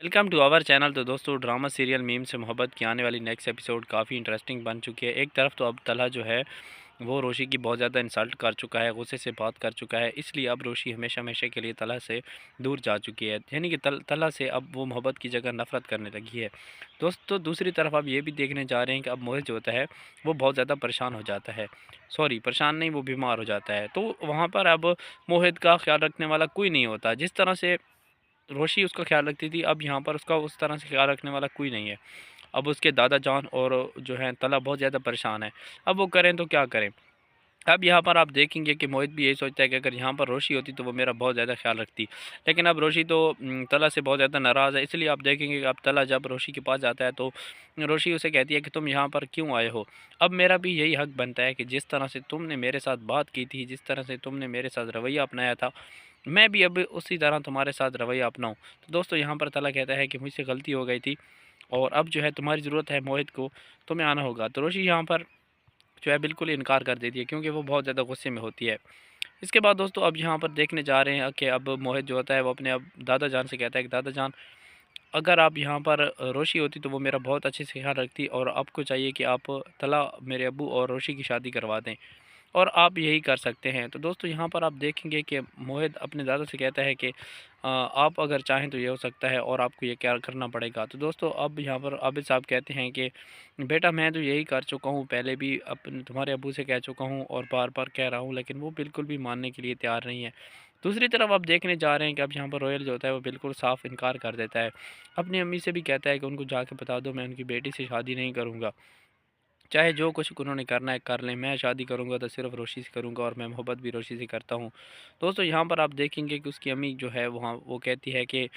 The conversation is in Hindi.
Welcome to our channel. तो दोस्तों, ड्रामा सीरियल मीम से मोहब्बत की आने वाली नेक्स्ट एपिसोड काफ़ी इंटरेस्टिंग बन चुकी है। एक तरफ तो अब तला जो है वो रोशी की बहुत ज़्यादा इंसल्ट कर चुका है, गुस्से से बात कर चुका है, इसलिए अब रोशी हमेशा हमेशा के लिए तला से दूर जा चुकी है। यानी कि तला से अब वो मोहब्बत की जगह नफरत करने लगी है। दोस्तों, दूसरी तरफ अब ये भी देखने जा रहे हैं कि अब मोहित जो होता है वो बहुत ज़्यादा परेशान हो जाता है। सॉरी, परेशान नहीं, वो बीमार हो जाता है। तो वहाँ पर अब मोहित का ख्याल रखने वाला कोई नहीं होता। जिस तरह से रोशी उसका ख़्याल रखती थी, अब यहाँ पर उसका उस तरह से ख़्याल रखने वाला कोई नहीं है। अब उसके दादा जान और जो है तला बहुत ज़्यादा परेशान है। अब वो करें तो क्या करें? अब यहाँ पर आप देखेंगे कि मोहित भी यही सोचता है कि अगर यहाँ पर रोशी होती तो वो मेरा बहुत ज़्यादा ख़्याल रखती। लेकिन अब रोशी तो तला से बहुत ज़्यादा नाराज़ है, इसलिए आप देखेंगे कि अब तला जब रोशी के पास जाता है तो रोशी उसे कहती है कि तुम यहाँ पर क्यों आए हो? अब मेरा भी यही हक बनता है कि जिस तरह से तुमने मेरे साथ बात की थी, जिस तरह से तुमने मेरे साथ रवैया अपनाया था, मैं भी अब उसी तरह तुम्हारे साथ रवैया अपनाऊँ। तो दोस्तों, यहाँ पर तला कहता है कि मुझसे गलती हो गई थी और अब जो है तुम्हारी ज़रूरत है मोहित को, तुम्हें आना होगा। तो रोशी यहाँ पर जो है बिल्कुल इनकार कर देती है, क्योंकि वो बहुत ज़्यादा गुस्से में होती है। इसके बाद दोस्तों, अब यहाँ पर देखने जा रहे हैं कि अब मोहित जो होता है वो अपने अब दादा जान से कहता है कि दादा जान, अगर आप यहाँ पर रोशी होती तो वो मेरा बहुत अच्छे से ख्याल रखती, और आपको चाहिए कि आप तला मेरे अब्बू और रोशी की शादी करवा दें, और आप यही कर सकते हैं। तो दोस्तों, यहाँ पर आप देखेंगे कि मोहित अपने दादा से कहता है कि आप अगर चाहें तो ये हो सकता है और आपको ये क्या करना पड़ेगा। तो दोस्तों, अब यहाँ पर आबिद साहब कहते हैं कि बेटा, मैं तो यही कर चुका हूँ, पहले भी अपने तुम्हारे अब्बू से कह चुका हूँ और बार-बार कह रहा हूँ, लेकिन वो बिल्कुल भी मानने के लिए तैयार नहीं है। दूसरी तरफ आप देखने जा रहे हैं कि अब यहाँ पर रोयल जो होता है वो बिल्कुल साफ़ इनकार कर देता है। अपनी अम्मी से भी कहता है कि उनको जाके बता दो मैं उनकी बेटी से शादी नहीं करूँगा। चाहे जो कुछ उन्होंने करना है कर लें, मैं शादी करूँगा तो सिर्फ़ रोशी से करूँगा और मैं मोहब्बत भी रोशी से करता हूँ। दोस्तों, यहाँ पर आप देखेंगे कि उसकी अम्मी जो है वहाँ वो कहती है कि